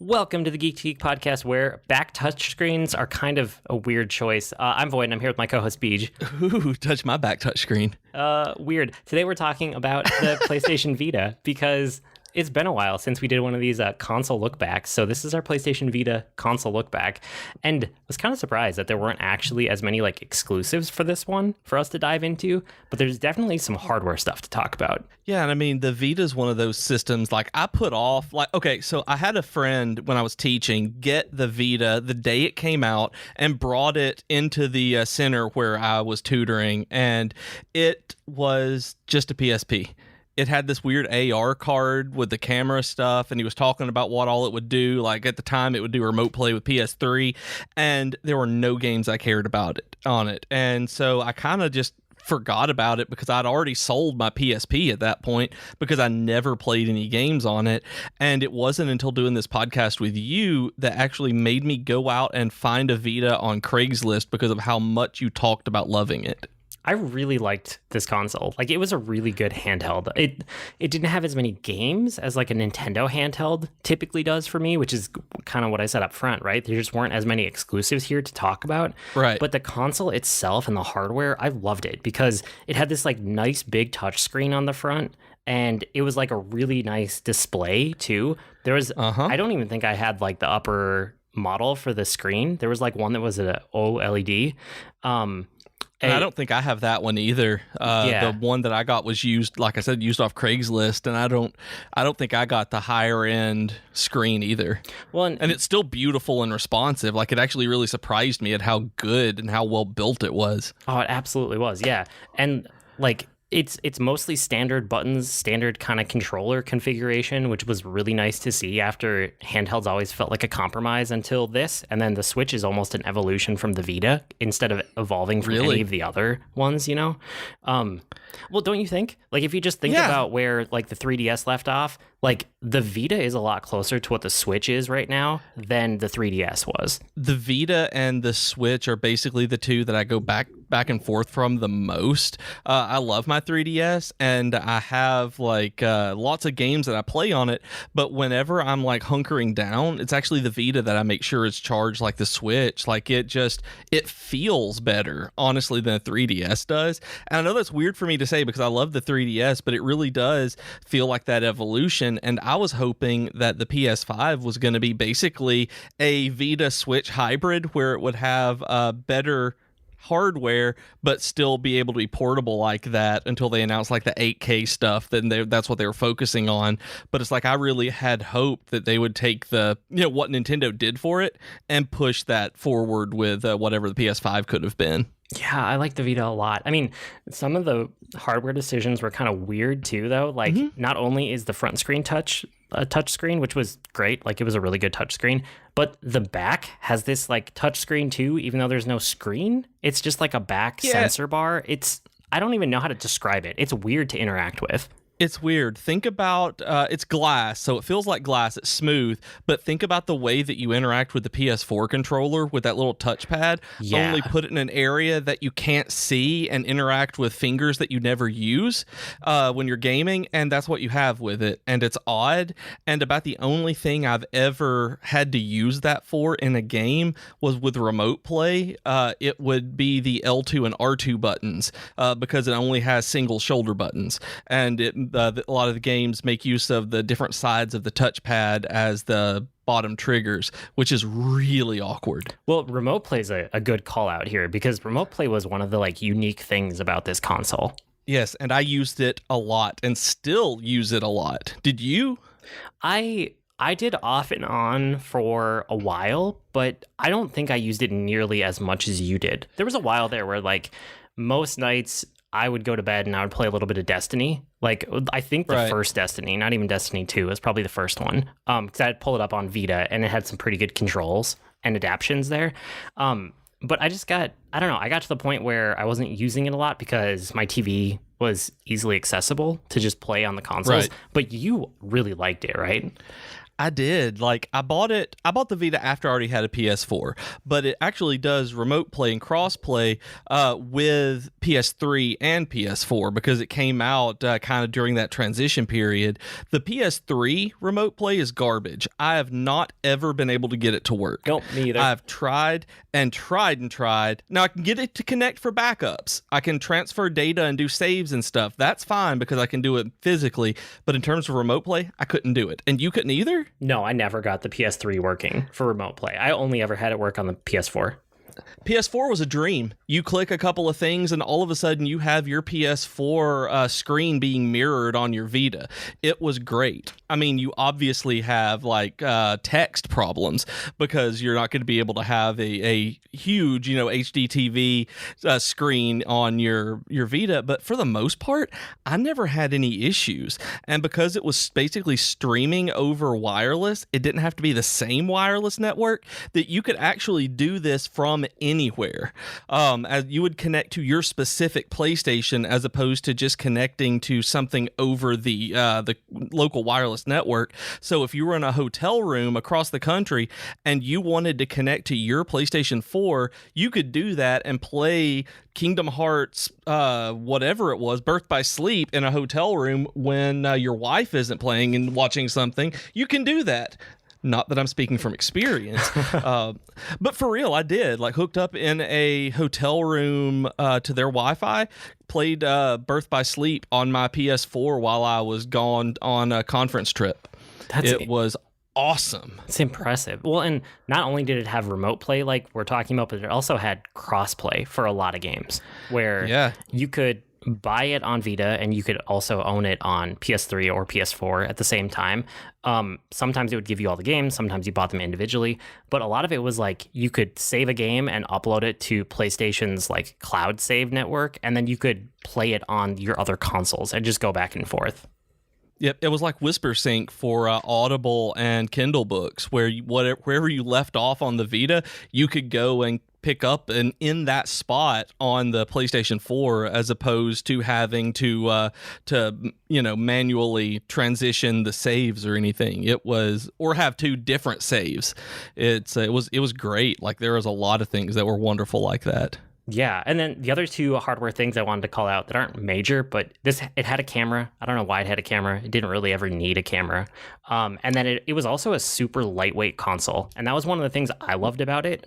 Welcome to the Geek podcast, where back touchscreens are kind of a weird choice. I'm Void, and I'm here with my co-host Beej. Ooh, touch my back touchscreen. Weird. Today we're talking about the PlayStation Vita, because it's been a while since we did one of these console lookbacks. So this is our PlayStation Vita console lookback, and I was kind of surprised that there weren't actually as many like exclusives for this one for us to dive into, but there's definitely some hardware stuff to talk about. Yeah, and I mean, the Vita is one of those systems, like, I put off, like, okay, so I had a friend when I was teaching get the Vita the day it came out and brought it into the center where I was tutoring, and it was just a PSP. It had this weird AR card with the camera stuff, and he was talking about what all it would do. Like, at the time, it would do remote play with PS3, and there were no games I cared about it on it. And so I kind of just forgot about it because I'd already sold my PSP at that point because I never played any games on it. And it wasn't until doing this podcast with you that actually made me go out and find a Vita on Craigslist because of how much you talked about loving it. I really liked this console. Like, it was a really good handheld. It didn't have as many games as like a Nintendo handheld typically does for me, which is kind of what I said up front, right? There just weren't as many exclusives here to talk about. Right. But the console itself and the hardware, I loved it because it had this like nice big touch screen on the front, and it was like a really nice display too. There was, I don't even think I had like the upper model for the screen. There was like one that was an OLED. And I don't think I have that one either. The one that I got was used, like I said, used off Craigslist, and I don't think I got the higher end screen either. Well, and it's still beautiful and responsive. Like, it actually really surprised me at how good and how well built it was. Oh, it absolutely was, yeah. And like, it's mostly standard buttons, standard kind of controller configuration, which was really nice to see after handhelds always felt like a compromise until this. And then the Switch is almost an evolution from the Vita instead of evolving from any of the other ones, you know? Well, don't you think? Like, if you just think about where like the 3DS left off, like the Vita is a lot closer to what the Switch is right now than the 3DS was. The Vita and the Switch are basically the two that I go back and forth from the most. I love my 3DS, and I have like lots of games that I play on it, but whenever I'm like hunkering down, it's actually the Vita that I make sure is charged like the Switch. Like, it feels better, honestly, than a 3DS does. And I know that's weird for me to say because I love the 3DS, but it really does feel like that evolution. And I was hoping that the PS5 was going to be basically a Vita Switch hybrid where it would have better hardware but still be able to be portable like that until they announced like the 8K stuff. Then that's what they were focusing on. But it's like, I really had hoped that they would take the, you know, what Nintendo did for it and push that forward with whatever the PS5 could have been. Yeah, I like the Vita a lot. I mean, some of the hardware decisions were kind of weird too, though. Like, not only is the front screen a touch screen, which was great, like it was a really good touch screen, but the back has this like touch screen too, even though there's no screen. It's just like a back sensor bar. I don't even know how to describe it. It's weird to interact with. It's weird. Think about, it's glass, so it feels like glass. It's smooth, but think about the way that you interact with the PS4 controller with that little touchpad. Yeah. Only put it in an area that you can't see and interact with fingers that you never use when you're gaming, and that's what you have with it. And it's odd, and about the only thing I've ever had to use that for in a game was with remote play. It would be the L2 and R2 buttons because it only has single shoulder buttons, and a lot of the games make use of the different sides of the touchpad as the bottom triggers, which is really awkward. Well, remote play is a good call out here because remote play was one of the like unique things about this console. Yes, and I used it a lot and still use it a lot. Did you? I did off and on for a while, but I don't think I used it nearly as much as you did. There was a while there where like most nights I would go to bed and I would play a little bit of Destiny. Like, I think the first Destiny, not even Destiny 2, was probably the first one. Because I'd pull it up on Vita and it had some pretty good controls and adaptions there. But I don't know, I got to the point where I wasn't using it a lot because my TV was easily accessible to just play on the consoles. Right. But you really liked it, right? I did. Like, I bought the Vita after I already had a PS4, but it actually does remote play and cross play with PS3 and PS4 because it came out kind of during that transition period. The PS3 remote play is garbage. I have not ever been able to get it to work. Nope, me either. I've tried and tried and tried. Now, I can get it to connect for backups. I can transfer data and do saves and stuff. That's fine because I can do it physically. But in terms of remote play, I couldn't do it. And you couldn't either? No, I never got the PS3 working for remote play. I only ever had it work on the PS4. PS4 was a dream. You click a couple of things and all of a sudden you have your PS4 screen being mirrored on your Vita. It was great. I mean, you obviously have like text problems because you're not going to be able to have a huge, HD TV screen on your Vita. But for the most part, I never had any issues. And because it was basically streaming over wireless, it didn't have to be the same wireless network, that you could actually do this from anywhere. As you would connect to your specific PlayStation as opposed to just connecting to something over the local wireless network. So if you were in a hotel room across the country and you wanted to connect to your PlayStation 4, you could do that and play Kingdom Hearts, whatever it was, Birth by Sleep in a hotel room when your wife isn't playing and watching something. You can do that. Not that I'm speaking from experience, but for real, I did. Like, hooked up in a hotel room to their Wi-Fi, played Birth by Sleep on my PS4 while I was gone on a conference trip. It was awesome. It's impressive. Well, and not only did it have remote play like we're talking about, but it also had cross-play for a lot of games where you could buy it on Vita and you could also own it on PS3 or PS4 at the same time. Sometimes it would give you all the games, sometimes you bought them individually, but a lot of it was like you could save a game and upload it to PlayStation's like cloud save network, and then you could play it on your other consoles and just go back and forth. Yep, it was like Whisper Sync for Audible and Kindle books, where wherever you left off on the Vita, you could go and pick up and in that spot on the PlayStation 4, as opposed to having to manually transition the saves or anything. It was, or have two different saves. It was great. Like, there was a lot of things that were wonderful like that. Yeah, and then the other two hardware things I wanted to call out that aren't major, but it had a camera. I don't know why it had a camera. It didn't really ever need a camera. And then it was also a super lightweight console, and that was one of the things I loved about it.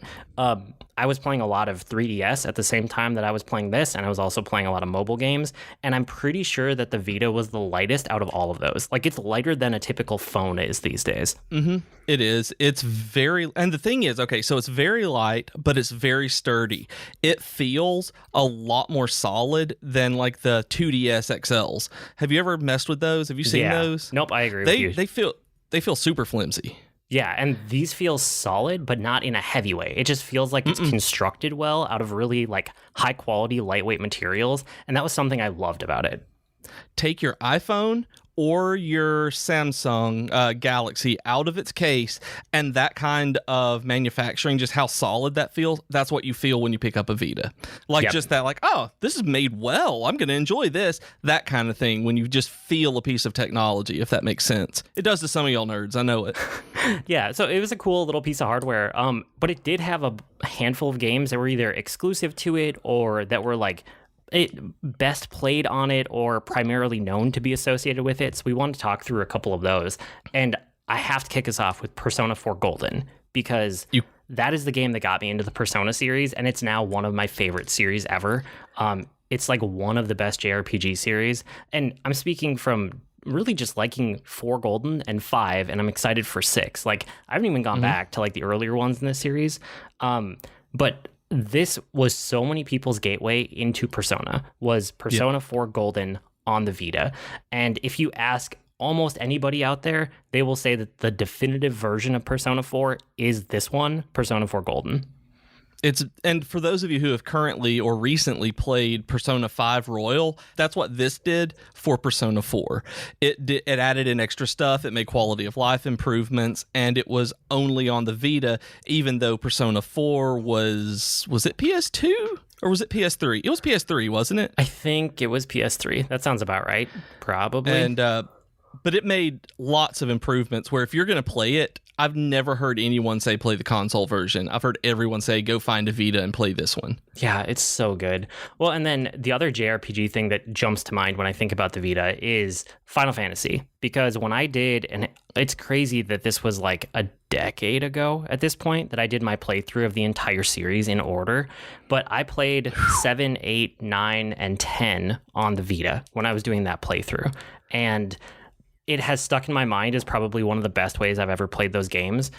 I was playing a lot of 3DS at the same time that I was playing this, and I was also playing a lot of mobile games, and I'm pretty sure that the Vita was the lightest out of all of those. Like, it's lighter than a typical phone is these days. Mm-hmm. It is. It's very, and the thing is, okay, so it's very light, but it's very sturdy. It feels a lot more solid than like the 2DS XLs. Have you ever messed with those? Have you seen those? Nope, I agree with you. They feel super flimsy. Yeah, and these feel solid, but not in a heavy way. It just feels like it's constructed well out of really like high quality, lightweight materials, and that was something I loved about it. Take your iPhone or your Samsung Galaxy out of its case, and that kind of manufacturing, just how solid that feels, that's what you feel when you pick up a Vita. Like, just that, like, oh, this is made well, I'm going to enjoy this, that kind of thing, when you just feel a piece of technology, if that makes sense. It does to some of y'all nerds, I know it. Yeah, so it was a cool little piece of hardware, but it did have a handful of games that were either exclusive to it or that were like it best played on it or primarily known to be associated with it. So we want to talk through a couple of those. And I have to kick us off with Persona 4 Golden, because that is the game that got me into the Persona series, and it's now one of my favorite series ever. It's like one of the best JRPG series, and I'm speaking from really just liking 4 Golden and 5, and I'm excited for 6. Like, I haven't even gone back to like the earlier ones in this series, but this was so many people's gateway into Persona, was Persona 4 Golden on the Vita. And if you ask almost anybody out there, they will say that the definitive version of Persona 4 is this one, Persona 4 Golden. And for those of you who have currently or recently played Persona 5 Royal, that's what this did for Persona 4. It added in extra stuff, it made quality of life improvements, and it was only on the Vita, even though Persona 4 was it PS2 or was it PS3? It was PS3, wasn't it? I think it was PS3. That sounds about right. Probably. And but it made lots of improvements where if you're going to play it, I've never heard anyone say play the console version. I've heard everyone say go find a Vita and play this one. Yeah, it's so good. Well, and then the other JRPG thing that jumps to mind when I think about the Vita is Final Fantasy. Because when I did, and it's crazy that this was like a decade ago at this point that I did my playthrough of the entire series in order, but I played 7, 8, 9, and 10 on the Vita when I was doing that playthrough. And it has stuck in my mind as probably one of the best ways I've ever played those games.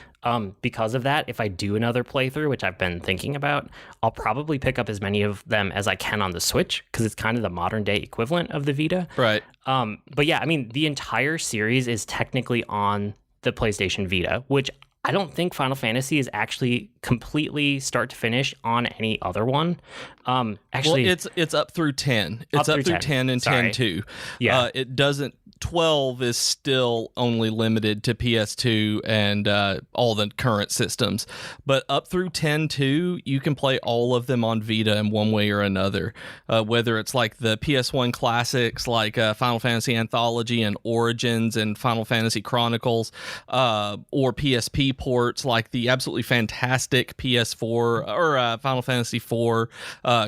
Because of that, if I do another playthrough, which I've been thinking about, I'll probably pick up as many of them as I can on the Switch because it's kind of the modern day equivalent of the Vita. Right. But yeah, I mean, the entire series is technically on the PlayStation Vita, which I don't think Final Fantasy is actually completely start to finish on any other one. Actually, well, it's up through 10. It's up through 10 and Sorry. 10 too. Yeah. It doesn't. 12 is still only limited to PS2 and all the current systems. But up through 10.2, you can play all of them on Vita in one way or another. Whether it's like the PS1 classics like Final Fantasy Anthology and Origins and Final Fantasy Chronicles, or PSP ports like the absolutely fantastic PS4 or Final Fantasy IV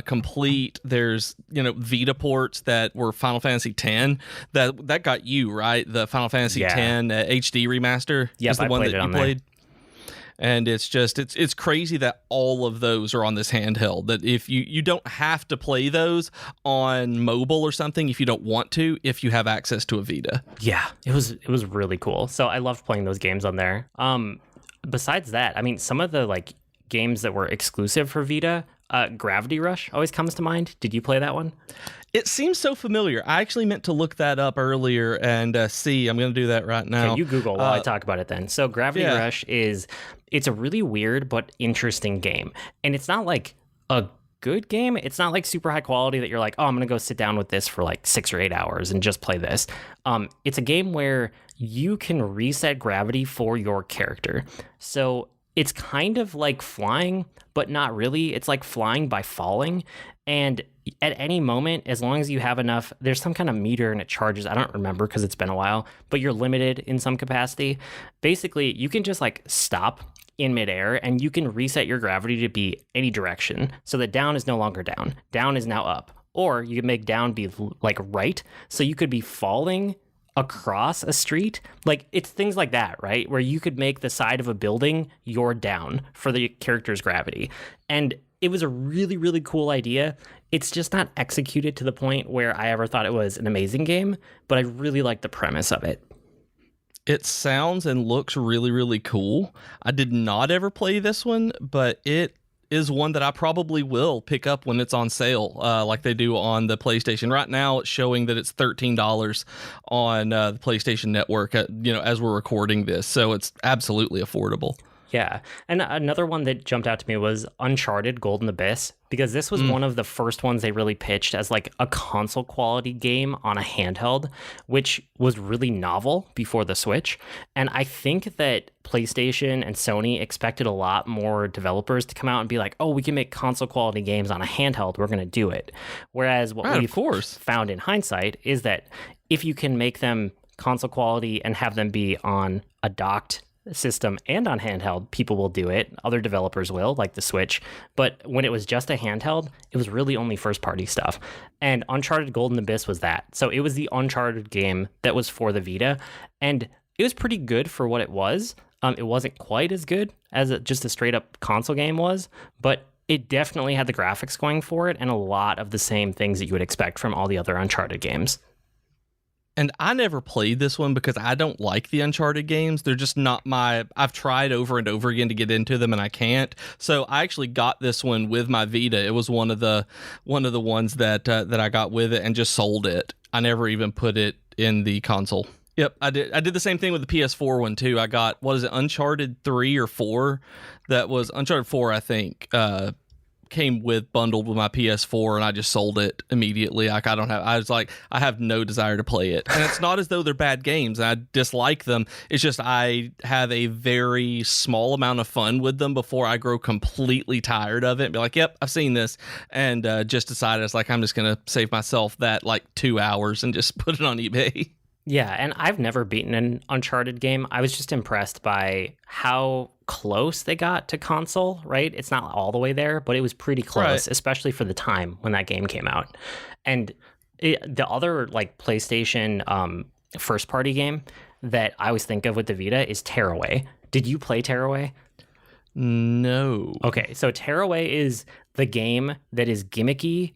Complete. There's, Vita ports that were Final Fantasy X that got you, right? The Final Fantasy X HD remaster is the one that you played. And it's just, it's crazy that all of those are on this handheld, that if you don't have to play those on mobile or something if you don't want to, if you have access to a Vita. Yeah, it was really cool. So I loved playing those games on there. Besides that, I mean, some of the like games that were exclusive for Vita, Gravity Rush always comes to mind. Did you play that one? It seems so familiar. I actually meant to look that up earlier and see. I'm going to do that right now. Okay, you Google while I talk about it then. So Gravity Rush it's a really weird but interesting game. And it's not like a good game. It's not like super high quality that you're like, oh, I'm going to go sit down with this for like 6 or 8 hours and just play this. It's a game where you can reset gravity for your character. So it's kind of like flying, but not really. It's like flying by falling. And at any moment, as long as you have enough, there's some kind of meter and it charges. I don't remember because it's been a while, but you're limited in some capacity. Basically, you can just like stop in midair and you can reset your gravity to be any direction so that down is no longer down. Down is now up. Or you can make down be like right. So you could be falling across a street. Like it's things like that, right? Where you could make the side of a building your down for the character's gravity. And it was a really, really cool idea. It's just not executed to the point where I ever thought it was an amazing game, but I really like the premise of it. It sounds and looks really, really cool. I did not ever play this one, but it is one that I probably will pick up when it's on sale, like they do on the PlayStation. Right now, it's showing that it's $13 on the PlayStation Network, as we're recording this. So it's absolutely affordable. Yeah. And another one that jumped out to me was Uncharted Golden Abyss, because this was one of the first ones they really pitched as like a console quality game on a handheld, which was really novel before the Switch. And I think that PlayStation and Sony expected a lot more developers to come out and be like, oh, we can make console quality games on a handheld. We're going to do it. Whereas what we've found in hindsight is that if you can make them console quality and have them be on a docked system and on handheld, people will do it. Other developers will, like the Switch. But when it was just a handheld, it was really only first party stuff. And Uncharted Golden Abyss was that. So it was the Uncharted game that was for the Vita. And it was pretty good for what it was. It wasn't quite as good as just a straight up console game was, but it definitely had the graphics going for it and a lot of the same things that you would expect from all the other Uncharted games. And I never played this one because I don't like the Uncharted games. They're just not I've tried over and over again to get into them and I can't. So I actually got this one with my Vita. It was one of the ones that I got with it and just sold it. I never even put it in the console. Yep, I did the same thing with the PS4 one too. I got, Uncharted 3 or 4? That was Uncharted 4, I think. Came bundled with my PS4 and I just sold it immediately. I have no desire to play it. And it's not as though they're bad games. I dislike them. It's just I have a very small amount of fun with them before I grow completely tired of it and be like, yep, I've seen this. And just decided I'm just going to save myself that 2 hours and just put it on eBay. Yeah, and I've never beaten an Uncharted game. I was just impressed by how close they got to console, right? It's not all the way there, but it was pretty Right. close, especially for the time when that game came out. And the other like PlayStation first party game that I always think of with the Vita is Tearaway. Did you play Tearaway? No. Okay, so Tearaway is the game that is gimmicky.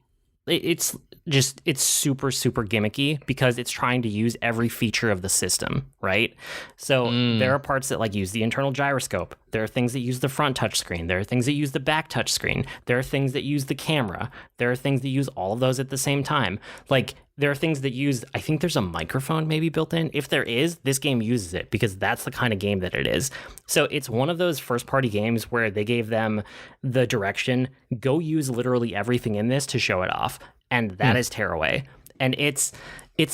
It's just it's super super gimmicky because it's trying to use every feature of the system, right? So there are parts that like use the internal gyroscope. There are things that use the front touchscreen. There are things that use the back touchscreen. There are things that use the camera. There are things that use all of those at the same time. Like there are things that use, I think there's a microphone maybe built in. If there is, this game uses it because that's the kind of game that it is. So it's one of those first party games where they gave them the direction, go use literally everything in this to show it off. And that is Tearaway. And it's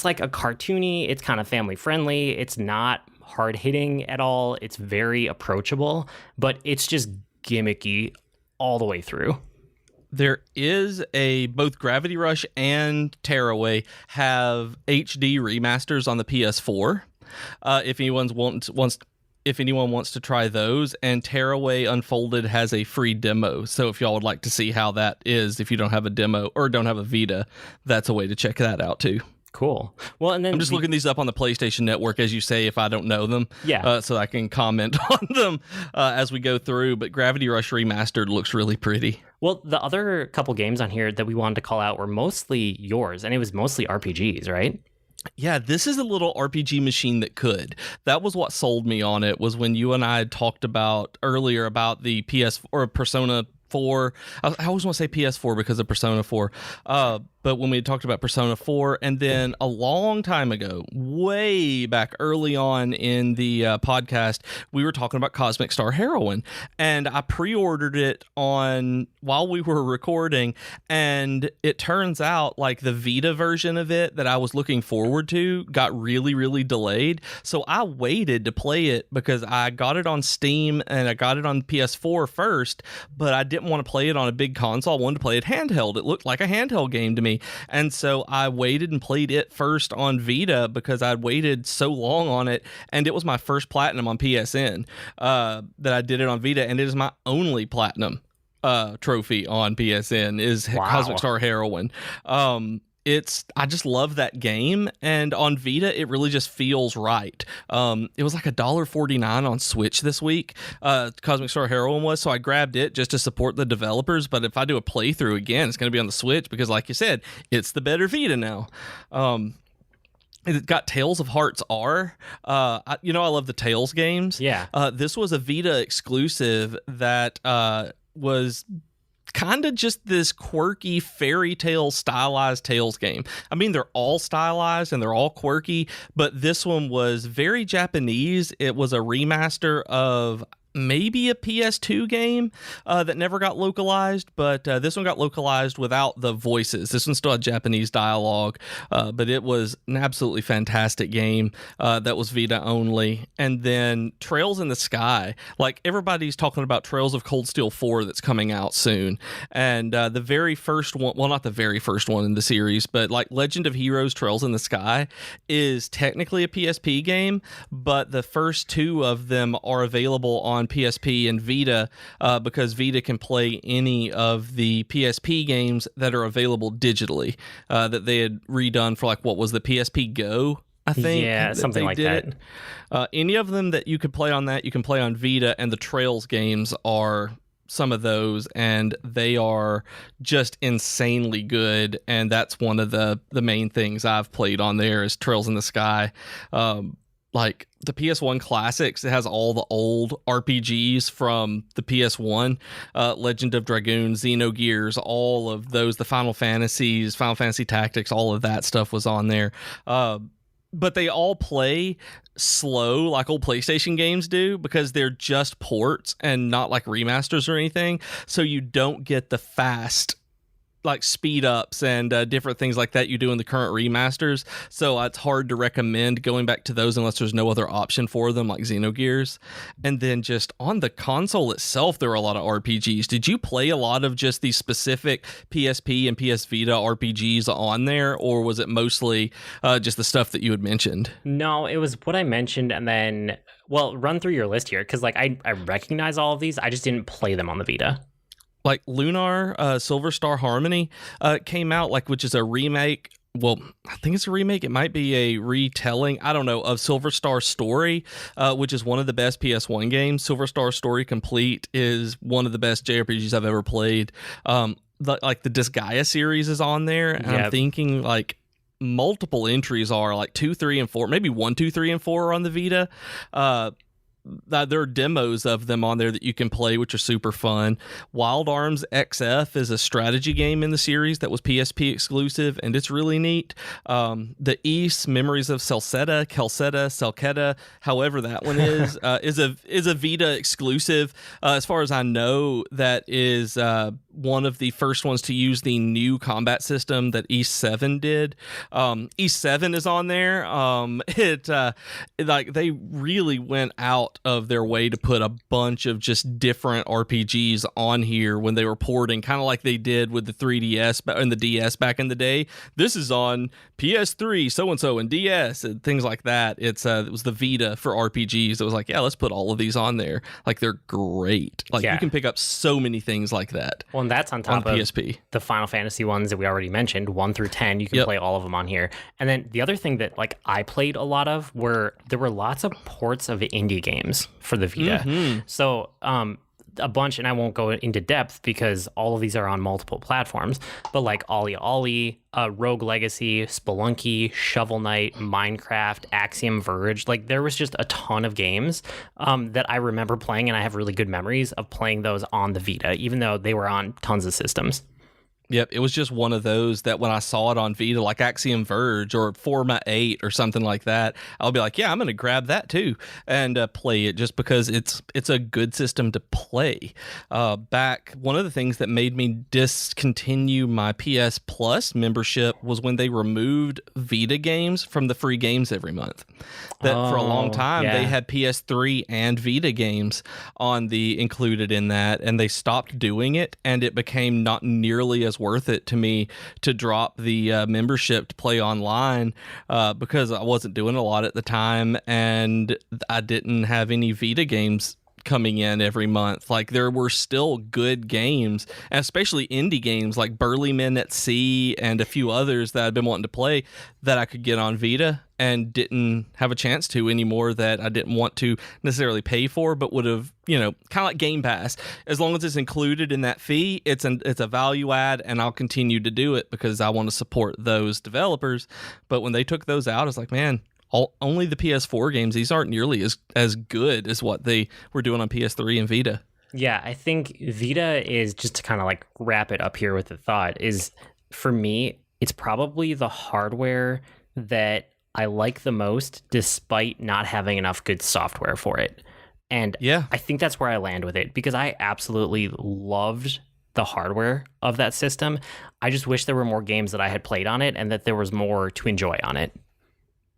like a cartoony, it's kind of family friendly. It's not hard hitting at all. It's very approachable, but it's just gimmicky all the way through. There is both Gravity Rush and Tearaway have HD remasters on the PS4. If anyone wants to try those, and Tearaway Unfolded has a free demo. So if y'all would like to see how that is, if you don't have a demo or don't have a Vita, that's a way to check that out too. Cool. Well, and then I'm just looking these up on the PlayStation Network, as you say, if I don't know them. Yeah. So I can comment on them as we go through. But Gravity Rush Remastered looks really pretty. Well, the other couple games on here that we wanted to call out were mostly yours, and it was mostly RPGs, right? Yeah, this is a little RPG machine that could. That was what sold me on it, was when you and I had talked about earlier about the PS or Persona 4. I always want to say PS4 because of Persona 4. But when we had talked about Persona 4, and then a long time ago, way back early on in the podcast, we were talking about Cosmic Star Heroine, and I pre-ordered it while we were recording, and it turns out like the Vita version of it that I was looking forward to got really, really delayed. So I waited to play it because I got it on Steam and I got it on PS4 first, but I didn't want to play it on a big console. I wanted to play it handheld. It looked like a handheld game to me. And so I waited and played it first on Vita because I'd waited so long on it. And it was my first platinum on PSN that I did it on Vita. And it is my only platinum trophy on PSN is Wow. Cosmic Star Heroine. I just love that game, and on Vita it really just feels right. It was like $1.49 on Switch this week. Cosmic Star Heroine was, so I grabbed it just to support the developers. But if I do a playthrough again, it's going to be on the Switch because, like you said, it's the better Vita now. It got Tales of Hearts R. I love the Tales games. Yeah. This was a Vita exclusive that was kind of just this quirky fairy tale stylized Tales game. I mean, they're all stylized and they're all quirky, but this one was very Japanese. It was a remaster of maybe a PS2 game that never got localized, but this one got localized without the voices. This one still had Japanese dialogue, but it was an absolutely fantastic game that was Vita only. And then Trails in the Sky, like everybody's talking about Trails of Cold Steel 4 that's coming out soon. And the very first one, well, not the very first one in the series, but like Legend of Heroes Trails in the Sky is technically a PSP game, but the first two of them are available on PSP and Vita because Vita can play any of the PSP games that are available digitally that they had redone for like what was the PSP Go, I think. Yeah, something like that. Any of them that you could play on that, you can play on Vita, and the Trails games are some of those, and they are just insanely good. And that's one of the main things I've played on there is Trails in the Sky. Like the PS1 classics, it has all the old RPGs from the PS1, Legend of Dragoon, Xenogears, all of those, the Final Fantasies, Final Fantasy Tactics, all of that stuff was on there. But they all play slow like old PlayStation games do because they're just ports and not like remasters or anything. So you don't get the fast like speed ups and different things like that you do in the current remasters. So it's hard to recommend going back to those unless there's no other option for them, like Xenogears. And then just on the console itself, there are a lot of RPGs. Did you play a lot of just these specific PSP and PS Vita RPGs on there, or was it mostly just the stuff that you had mentioned? No, it was what I mentioned, and then, well, run through your list here, because like I recognize all of these, I just didn't play them on the Vita. Like Lunar, Silver Star Harmony came out, like, which is a remake. Well, I think it's a remake. It might be a retelling, I don't know, of Silver Star Story, which is one of the best PS1 games. Silver Star Story Complete is one of the best JRPGs I've ever played. Like the Disgaea series is on there, and I'm thinking like multiple entries are like 2, 3, and 4, maybe 1, 2, 3, and 4 are on the Vita. There are demos of them on there that you can play, which are super fun. Wild Arms XF is a strategy game in the series that was PSP exclusive, and it's really neat. The East Memories of Selketa, however that one is a Vita exclusive. As far as I know, that is one of the first ones to use the new combat system that East 7 did. East 7 is on there. Like they really went out of their way to put a bunch of just different RPGs on here when they were porting, kind of like they did with the 3DS and the DS back in the day. This is on PS3, so-and-so, and DS, and things like that. It was the Vita for RPGs. It was like, yeah, let's put all of these on there. Like, they're great. Like, you can pick up so many things like that. Well, and that's on top of PSP. The Final Fantasy ones that we already mentioned, 1 through 10. You can play all of them on here. And then the other thing that like I played a lot of there were lots of ports of indie games for the Vita. Mm-hmm. So a bunch, and I won't go into depth because all of these are on multiple platforms, but like Ollie Ollie, Rogue Legacy, Spelunky, Shovel Knight, Minecraft, Axiom Verge. Like there was just a ton of games that I remember playing, and I have really good memories of playing those on the Vita, even though they were on tons of systems. Yep, it was just one of those that when I saw it on Vita, like Axiom Verge or Forma 8 or something like that, I'll be like, yeah, I'm going to grab that too and play it just because it's a good system to play. One of the things that made me discontinue my PS Plus membership was when they removed Vita games from the free games every month. For a long time, they had PS3 and Vita games included in that, and they stopped doing it, and it became not nearly as worth it to me to drop the membership to play online because I wasn't doing a lot at the time, and I didn't have any Vita games coming in every month. Like there were still good games, and especially indie games like Burly Men at Sea and a few others that I'd been wanting to play that I could get on Vita and didn't have a chance to anymore, that I didn't want to necessarily pay for, but would have, kind of like Game Pass. As long as it's included in that fee, it's a value add, and I'll continue to do it because I want to support those developers. But when they took those out, it's like, man, only the PS4 games, these aren't nearly as good as what they were doing on PS3 and Vita. Yeah, I think Vita is, just to kind of like wrap it up here with the thought, is for me, it's probably the hardware that I like the most despite not having enough good software for it. And I think that's where I land with it because I absolutely loved the hardware of that system. I just wish there were more games that I had played on it and that there was more to enjoy on it.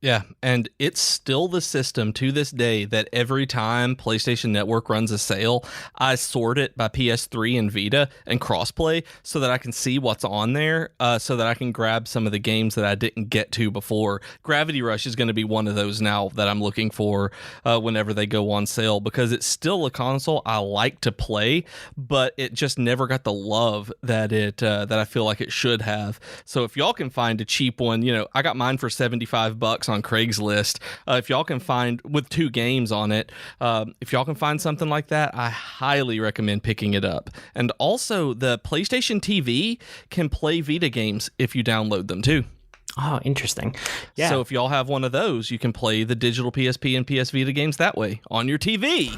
Yeah, and it's still the system to this day that every time PlayStation Network runs a sale, I sort it by PS3 and Vita and crossplay so that I can see what's on there, so that I can grab some of the games that I didn't get to before. Gravity Rush is going to be one of those now that I'm looking for whenever they go on sale, because it's still a console I like to play, but it just never got the love that that I feel like it should have. So if y'all can find a cheap one, I got mine for $75 on Craigslist. If y'all can find, with 2 games on it, if y'all can find something like that, I highly recommend picking it up. And also, the PlayStation TV can play Vita games if you download them too. Oh, interesting. Yeah. So if y'all have one of those, you can play the digital PSP and PS Vita games that way on your TV.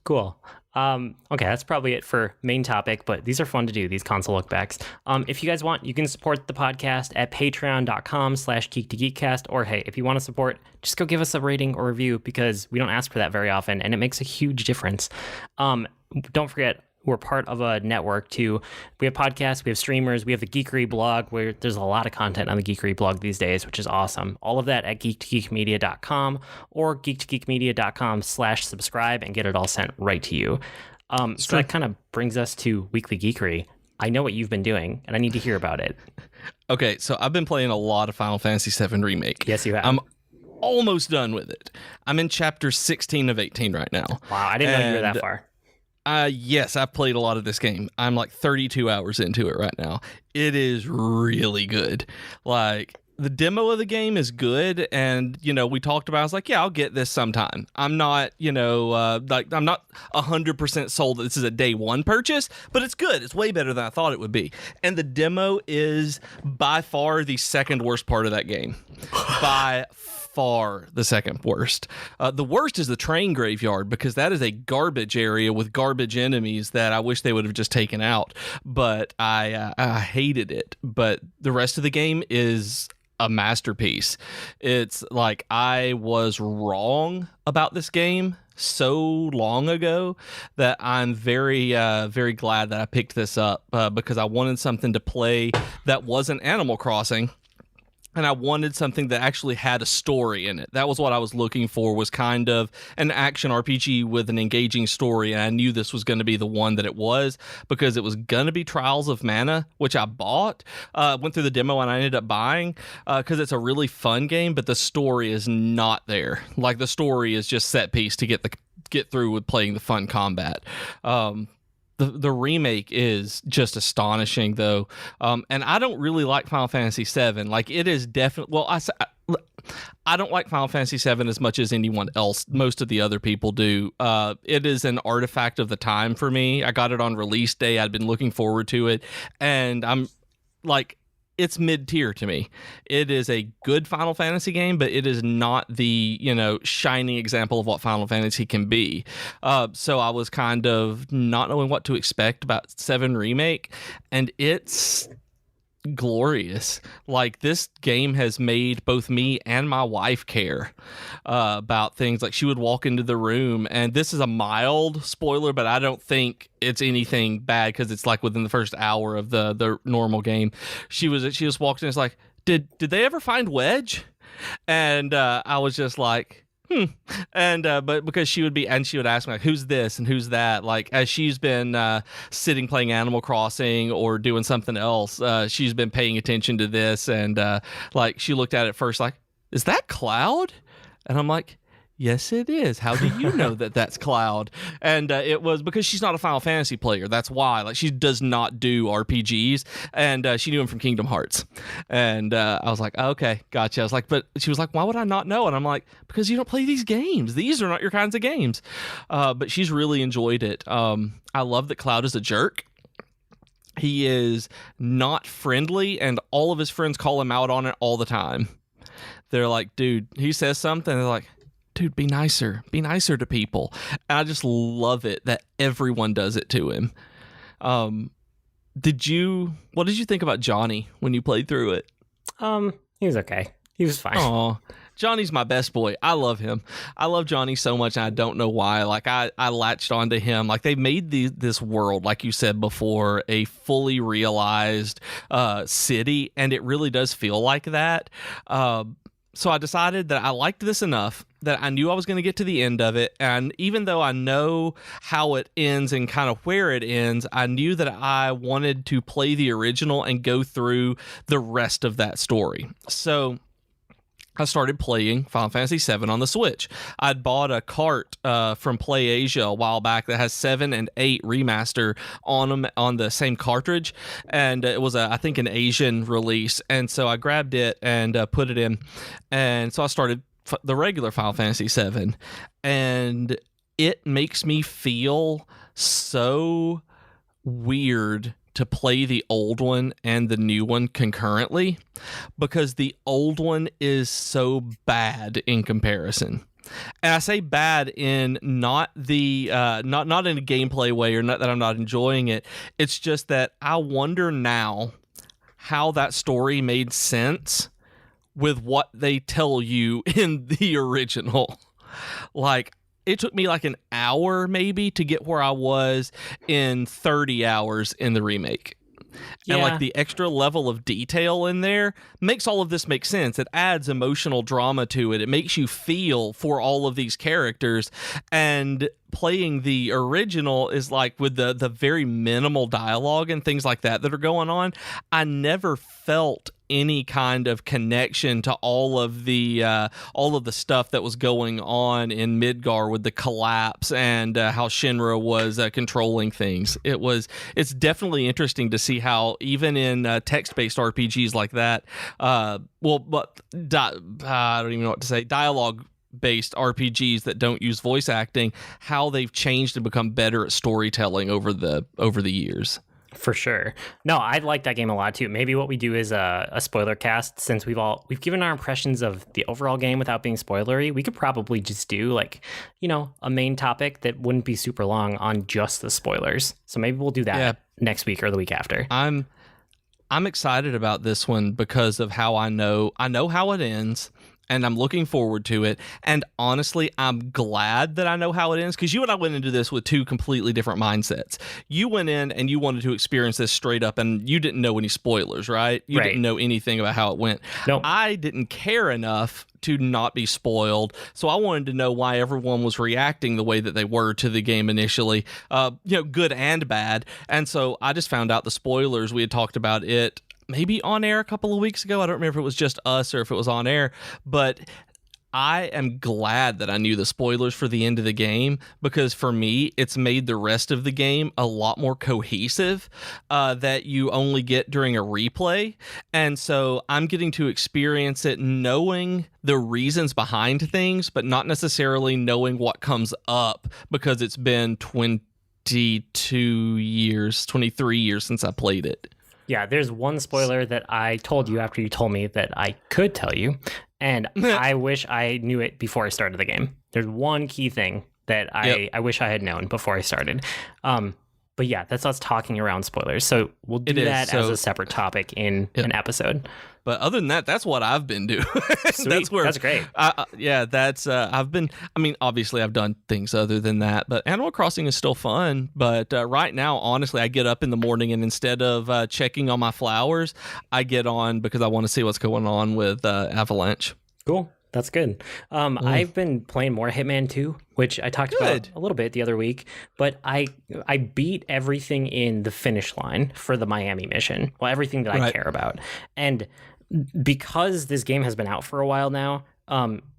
Cool. Okay, that's probably it for main topic, but these are fun to do, these console lookbacks. If you guys want, you can support the podcast at patreon.com/geek2geekcast, or hey, if you want to support, just go give us a rating or review because we don't ask for that very often and it makes a huge difference. Don't forget, We're part of a network too. We have podcasts, we have streamers, we have the Geekery blog, where there's a lot of content on the Geekery blog these days, which is awesome. All of that at geek2geekmedia.com or geek2geekmedia.com/subscribe and get it all sent right to you. So that kind of brings us to Weekly Geekery. I know what you've been doing, and I need to hear about it. Okay, so I've been playing a lot of Final Fantasy VII Remake. Yes, you have. I'm almost done with it. I'm in chapter 16 of 18 right now. Wow, I didn't know you were that far. Yes, I've played a lot of this game. I'm like 32 hours into it right now. It is really good. Like, the demo of the game is good, and, we talked about it. I was like, yeah, I'll get this sometime. I'm not, I'm not 100% sold that this is a day one purchase, but it's good. It's way better than I thought it would be. And the demo is by far the second worst part of that game. By far the second worst. The worst is the train graveyard, because that is a garbage area with garbage enemies that I wish they would have just taken out. But I hated it. But the rest of the game is a masterpiece. It's like I was wrong about this game so long ago that I'm very, very glad that I picked this up because I wanted something to play that wasn't Animal Crossing. And I wanted something that actually had a story in it. That was what I was looking for, was kind of an action RPG with an engaging story. And I knew this was going to be the one that it was, because it was going to be Trials of Mana, which I bought. Went through the demo and I ended up buying because it's a really fun game, but the story is not there. Like, the story is just set piece to get through with playing the fun combat. The remake is just astonishing, though, and I don't really like Final Fantasy VII. Like, it is definitely... Well, I don't like Final Fantasy VII as much as anyone else. Most of the other people do. It is an artifact of the time for me. I got it on release day. I'd been looking forward to it, and I'm like... It's mid-tier to me. It is a good Final Fantasy game, but it is not the, shining example of what Final Fantasy can be. So I was kind of not knowing what to expect about 7 Remake, and it's glorious. Like, this game has made both me and my wife care about things. Like, she would walk into the room, and this is a mild spoiler, but I don't think it's anything bad because it's like within the first hour of the normal game. She just walked in and was like, did they ever find Wedge? And I was just like, and but because she would ask me, like, who's this and who's that, like, as she's been sitting playing Animal Crossing or doing something else, she's been paying attention to this, and like, she looked at it first like, is that Cloud? And I'm like, yes, it is. How do you know that that's Cloud? And it was because she's not a Final Fantasy player. That's why. Like, she does not do RPGs, and she knew him from Kingdom Hearts. And I was like, okay, gotcha. I was like, but she was like, why would I not know? And I'm like, because you don't play these games. These are not your kinds of games. But she's really enjoyed it. I love that Cloud is a jerk. He is not friendly, and all of his friends call him out on it all the time. They're like, dude, he says something, and they're like, dude, be nicer to people. And I just love it that everyone does it to him. What did you think about Johnny when you played through it? He was okay. He was fine. Oh, Johnny's my best boy. I love him. I love Johnny so much, and I don't know why. Like, I latched onto him. Like, they made this world, like you said before, a fully realized city, and it really does feel like that. So I decided that I liked this enough that I knew I was going to get to the end of it. And even though I know how it ends and kind of where it ends, I knew that I wanted to play the original and go through the rest of that story. So I started playing Final Fantasy VII on the Switch. I'd bought a cart from PlayAsia a while back that has 7 and 8 remaster on them on the same cartridge, and it was I think an Asian release, and so I grabbed it and put it in, and so I started the regular Final Fantasy VII, and it makes me feel so weird to play the old one and the new one concurrently, because the old one is so bad in comparison. And I say bad in not the not in a gameplay way, or not that I'm not enjoying it. It's just that I wonder now how that story made sense with what they tell you in the original. Like, it took me like an hour maybe to get where I was in 30 hours in the remake. Yeah. And like the extra level of detail in there makes all of this make sense. It adds emotional drama to it. It makes you feel for all of these characters. And playing the original is like with the very minimal dialogue and things like that are going on. I never felt any kind of connection to all of the stuff that was going on in Midgar with the collapse and how Shinra was controlling things. It's definitely interesting to see how even in text-based RPGs like that, I don't even know what to say, dialogue-based RPGs that don't use voice acting, how they've changed and become better at storytelling over the years. For sure. No, I like that game a lot too. Maybe what we do is a spoiler cast, since we've given our impressions of the overall game without being spoilery. We could probably just do like, a main topic that wouldn't be super long on just the spoilers. So maybe we'll do that next week or the week after. I'm excited about this one because of how I know how it ends. And I'm looking forward to it. And honestly, I'm glad that I know how it ends, because you and I went into this with two completely different mindsets. You went in and you wanted to experience this straight up, and you didn't know any spoilers, right? You didn't know anything about how it went. Nope. I didn't care enough to not be spoiled, so I wanted to know why everyone was reacting the way that they were to the game initially, good and bad. And so I just found out the spoilers. We had talked about it maybe on air a couple of weeks ago. I don't remember if it was just us or if it was on air, but I am glad that I knew the spoilers for the end of the game, because for me, it's made the rest of the game a lot more cohesive, that you only get during a replay. And so I'm getting to experience it knowing the reasons behind things, but not necessarily knowing what comes up, because it's been 23 years since I played it. Yeah, there's one spoiler that I told you after you told me that I could tell you, and I wish I knew it before I started the game. There's one key thing that I wish I had known before I started. But yeah, that's us talking around spoilers. So we'll do that as a separate topic in an episode. But other than that, that's what I've been doing. That's great. Obviously I've done things other than that, but Animal Crossing is still fun. But right now, honestly, I get up in the morning and instead of checking on my flowers, I get on because I want to see what's going on with Avalanche. Cool. That's good. I've been playing more Hitman 2, which I talked about a little bit the other week, but I beat everything in the finish line for the Miami mission. Well, everything that I care about. And because this game has been out for a while now,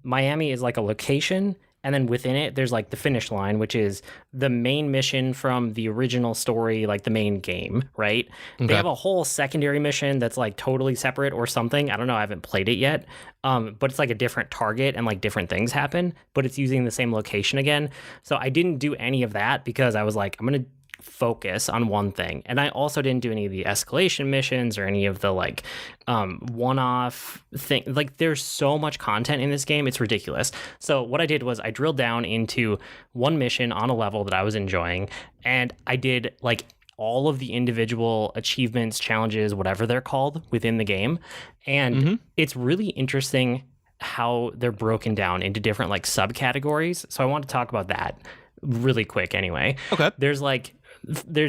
Miami is like a location, and then within it, there's like the finish line, which is the main mission from the original story, like the main game, right? Okay. They have a whole secondary mission that's like totally separate or something. I don't know. I haven't played it yet. But it's like a different target and like different things happen, but it's using the same location again. So I didn't do any of that because I was like, I'm going to focus on one thing. And I also didn't do any of the escalation missions or any of the like one-off thing. Like there's so much content in this game, it's ridiculous. So what I did was I drilled down into one mission on a level that I was enjoying, and I did like all of the individual achievements, challenges, whatever they're called within the game. And it's really interesting how they're broken down into different like subcategories. So I want to talk about that really quick anyway. Okay. There's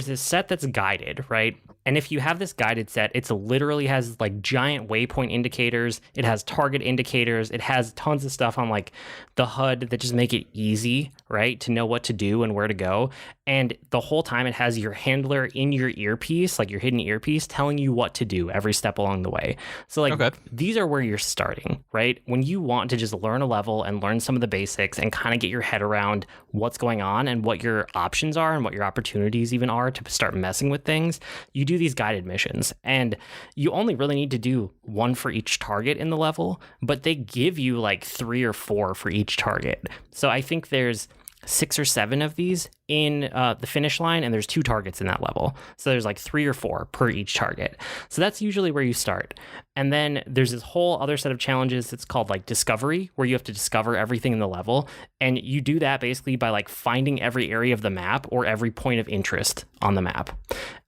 this set that's guided, right? And if you have this guided set, it's literally has like giant waypoint indicators. It has target indicators. It has tons of stuff on like the HUD that just make it easy, right, to know what to do and where to go. And the whole time it has your handler in your earpiece, like your hidden earpiece, telling you what to do every step along the way. So like these are where you're starting, right? When you want to just learn a level and learn some of the basics and kind of get your head around what's going on and what your options are and what your opportunities even are to start messing with things, you do these guided missions. And you only really need to do one for each target in the level, but they give you like 3 or 4 for each target. So I think there's 6 or 7 of these in the finish line, and there's 2 targets in that level. So there's like 3 or 4 per each target. So that's usually where you start. And then there's this whole other set of challenges that's called like discovery, where you have to discover everything in the level. And you do that basically by like finding every area of the map or every point of interest on the map.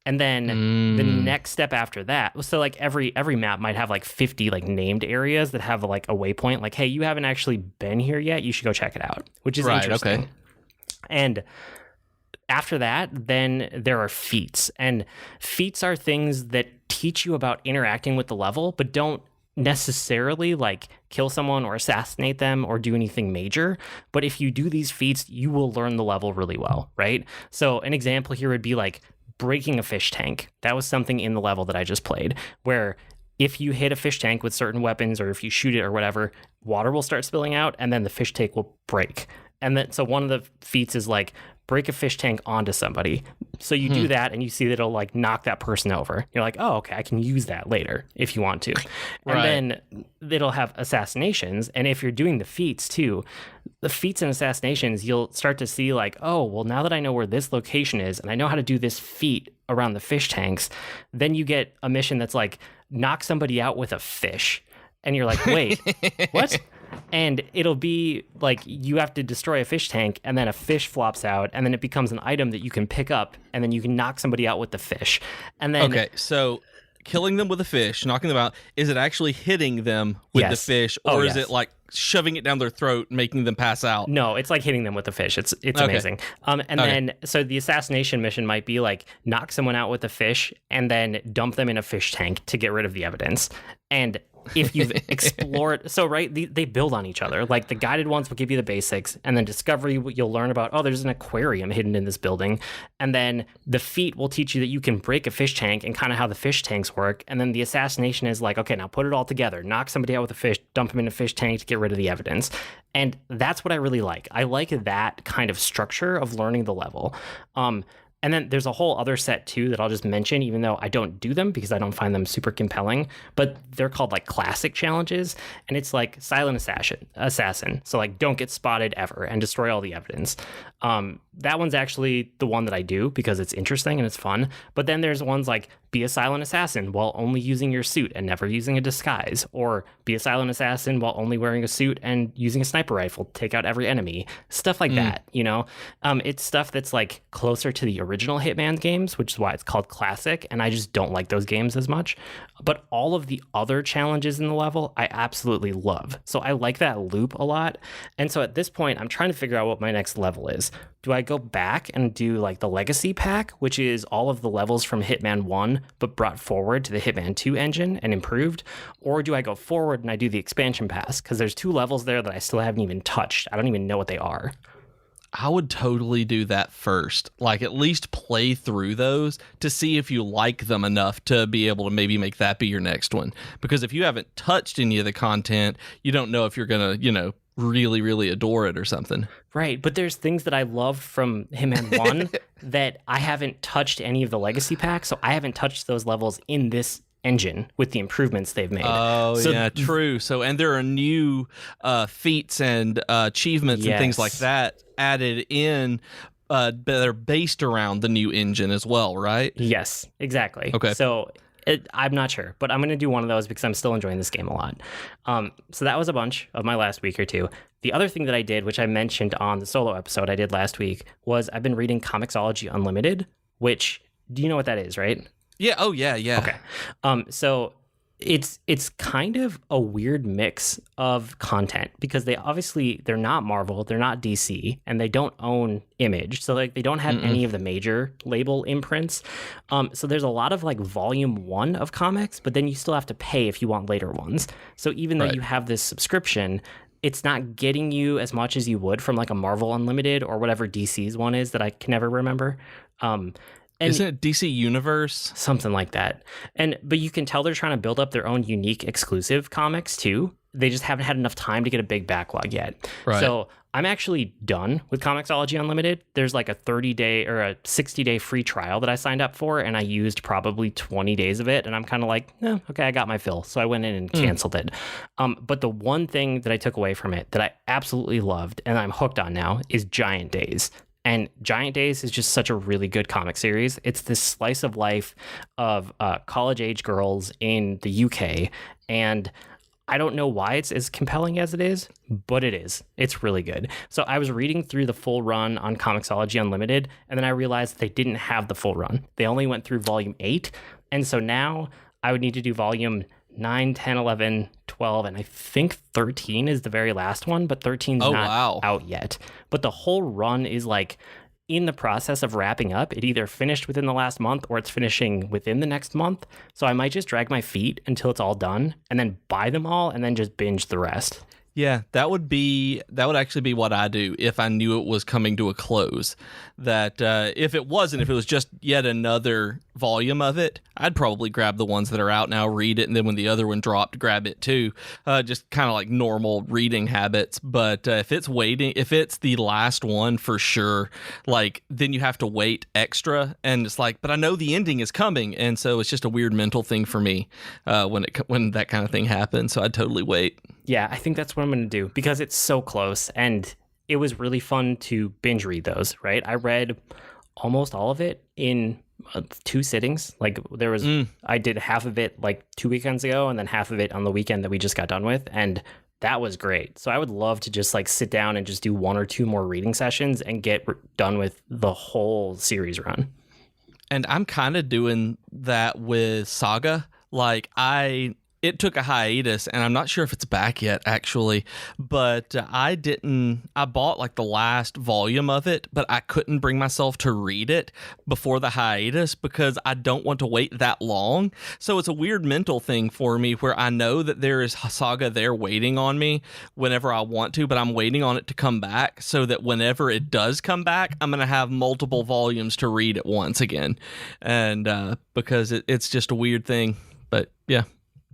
And then the next step after that, so like every map might have like 50 like named areas that have like a waypoint, like, hey, you haven't actually been here yet, you should go check it out, which is interesting. Okay. And after that, then there are feats. And feats are things that teach you about interacting with the level, but don't necessarily like kill someone or assassinate them or do anything major. But if you do these feats, you will learn the level really well, right? So an example here would be like breaking a fish tank. That was something in the level that I just played, where if you hit a fish tank with certain weapons or if you shoot it or whatever, water will start spilling out and then the fish tank will break. And then so one of the feats is like break a fish tank onto somebody. So you do that and you see that it'll like knock that person over. You're like, oh, okay, I can use that later if you want to. And then it'll have assassinations. And if you're doing the feats too, the feats and assassinations, you'll start to see like, oh, well, now that I know where this location is and I know how to do this feat around the fish tanks, then you get a mission that's like knock somebody out with a fish. And you're like, wait, what? And it'll be like you have to destroy a fish tank and then a fish flops out and then it becomes an item that you can pick up and then you can knock somebody out with the fish. And then okay, so killing them with a fish, knocking them out, is it actually hitting them with the fish or is it like shoving it down their throat, making them pass out? No, it's like hitting them with the fish. It's amazing. Then so the assassination mission might be like knock someone out with a fish and then dump them in a fish tank to get rid of the evidence. And if you've explored, so right, they build on each other. Like the guided ones will give you the basics, and then discovery you'll learn about, oh, there's an aquarium hidden in this building, and then the feat will teach you that you can break a fish tank and kind of how the fish tanks work, and then the assassination is like, okay, now put it all together, knock somebody out with a fish, dump them in a fish tank to get rid of the evidence. And that's what I really like. I like that kind of structure of learning the level. And then there's a whole other set too that I'll just mention, even though I don't do them because I don't find them super compelling, but they're called like classic challenges. And it's like silent assassin. So like don't get spotted ever and destroy all the evidence. That one's actually the one that I do because it's interesting and it's fun. But then there's ones like be a silent assassin while only using your suit and never using a disguise, or be a silent assassin while only wearing a suit and using a sniper rifle to take out every enemy, stuff like that, you know. It's stuff that's like closer to the original Hitman games, which is why it's called classic, and I just don't like those games as much. But all of the other challenges in the level I absolutely love, so I like that loop a lot. And so at this point I'm trying to figure out what my next level is. Do I go back and do like the legacy pack, which is all of the levels from Hitman 1 but brought forward to the Hitman 2 engine and improved? Or do I go forward and I do the expansion pass? Because there's 2 levels there that I still haven't even touched. I don't even know what they are. I would totally do that first. Like at least play through those to see if you like them enough to be able to maybe make that be your next one. Because if you haven't touched any of the content, you don't know if you're going to, really, really adore it or something. Right, but there's things that I love from Hitman 1 that I haven't touched any of the legacy packs, so I haven't touched those levels in this engine with the improvements they've made. Oh, so, yeah, true. So, and there are new feats and achievements and things like that added in that are based around the new engine as well, right? Yes, exactly. Okay. So I'm not sure, but I'm going to do one of those because I'm still enjoying this game a lot. So that was a bunch of my last week or two. The other thing that I did, which I mentioned on the solo episode I did last week, was I've been reading Comixology Unlimited, which, do you know what that is, right? Yeah. Oh, yeah. Okay. So it's kind of a weird mix of content because they're not Marvel, they're not DC, and they don't own Image. So like they don't have any of the major label imprints. So there's a lot of like volume 1 of comics, but then you still have to pay if you want later ones. So even though you have this subscription, it's not getting you as much as you would from like a Marvel Unlimited or whatever DC's one is that I can never remember. And isn't it DC Universe? Something like that. But you can tell they're trying to build up their own unique exclusive comics too. They just haven't had enough time to get a big backlog yet. Right. So I'm actually done with Comixology Unlimited. There's like a 30-day or a 60-day free trial that I signed up for, and I used probably 20 days of it. And I'm kind of like, okay, I got my fill. So I went in and canceled it. But the one thing that I took away from it that I absolutely loved and I'm hooked on now is Giant Days. And Giant Days is just such a really good comic series. It's this slice of life of college-age girls in the UK. And I don't know why it's as compelling as it is, but it is. It's really good. So I was reading through the full run on Comixology Unlimited, and then I realized they didn't have the full run. They only went through volume 8. And so now I would need to do volume 9, 10, 11, 12, and I think 13 is the very last one, but 13's not out yet. But the whole run is like in the process of wrapping up. It either finished within the last month or it's finishing within the next month. So I might just drag my feet until it's all done and then buy them all and then just binge the rest. Yeah, that would actually be what I do if I knew it was coming to a close. That if it was just yet another volume of it, I'd probably grab the ones that are out now, read it, and then when the other one dropped, grab it too. Just kind of like normal reading habits. But if it's the last one for sure, like then you have to wait extra, and it's like, but I know the ending is coming, and so it's just a weird mental thing for me when that kind of thing happens. So I'd totally wait. Yeah, I think that's what I'm going to do because it's so close and it was really fun to binge read those, right? I read almost all of it in 2 sittings. Like I did half of it like 2 weekends ago and then half of it on the weekend that we just got done with. And that was great. So I would love to just like sit down and just do 1 or 2 more reading sessions and get done with the whole series run. And I'm kind of doing that with Saga. Like it took a hiatus, and I'm not sure if it's back yet, actually, but I bought like the last volume of it, but I couldn't bring myself to read it before the hiatus because I don't want to wait that long. So it's a weird mental thing for me where I know that there is Saga there waiting on me whenever I want to, but I'm waiting on it to come back so that whenever it does come back, I'm going to have multiple volumes to read at once again. And because it's just a weird thing, but yeah.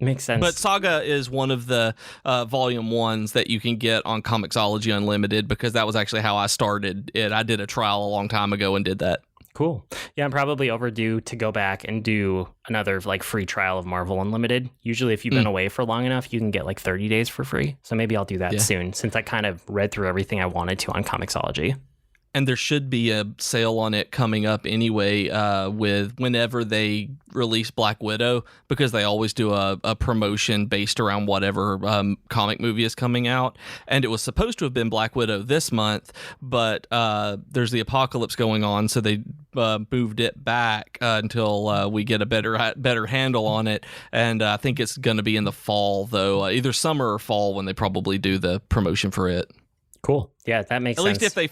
Makes sense. But Saga is one of the volume 1s that you can get on Comixology Unlimited because that was actually how I started it. I did a trial a long time ago and did that. Cool. Yeah, I'm probably overdue to go back and do another like free trial of Marvel Unlimited. Usually if you've been away for long enough, you can get like 30 days for free. So maybe I'll do that soon since I kind of read through everything I wanted to on Comixology. And there should be a sale on it coming up anyway with whenever they release Black Widow, because they always do a promotion based around whatever comic movie is coming out. And it was supposed to have been Black Widow this month, but there's the apocalypse going on, so they moved it back until we get a better handle on it. And I think it's going to be in the fall, though, either summer or fall when they probably do the promotion for it. Cool. Yeah, that makes sense. At least if they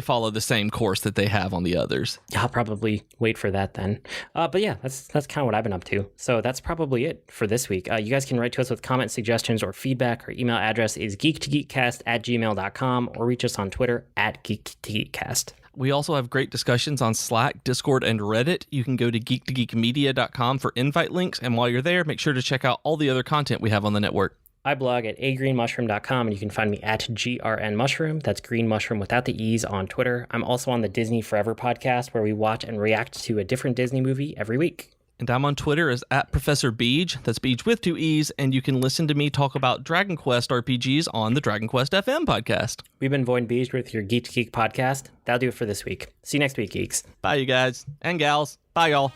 follow the same course that they have on the others. I'll probably wait for that then. But yeah, that's kind of what I've been up to. So that's probably it for this week. You guys can write to us with comments, suggestions, or feedback. Our email address is geek2geekcast@gmail.com or reach us on Twitter @geek2geekcast. We also have great discussions on Slack, Discord, and Reddit. You can go to geek2geekmedia.com for invite links. And while you're there, make sure to check out all the other content we have on the network. I blog at agreenmushroom.com, and you can find me at grnmushroom. That's green mushroom without the E's on Twitter. I'm also on the Disney Forever podcast, where we watch and react to a different Disney movie every week. And I'm on Twitter as @Professor Beej. That's Beej with 2 E's. And you can listen to me talk about Dragon Quest RPGs on the Dragon Quest FM podcast. We've been Void Beej with your Geek to Geek podcast. That'll do it for this week. See you next week, geeks. Bye, you guys and gals. Bye, y'all.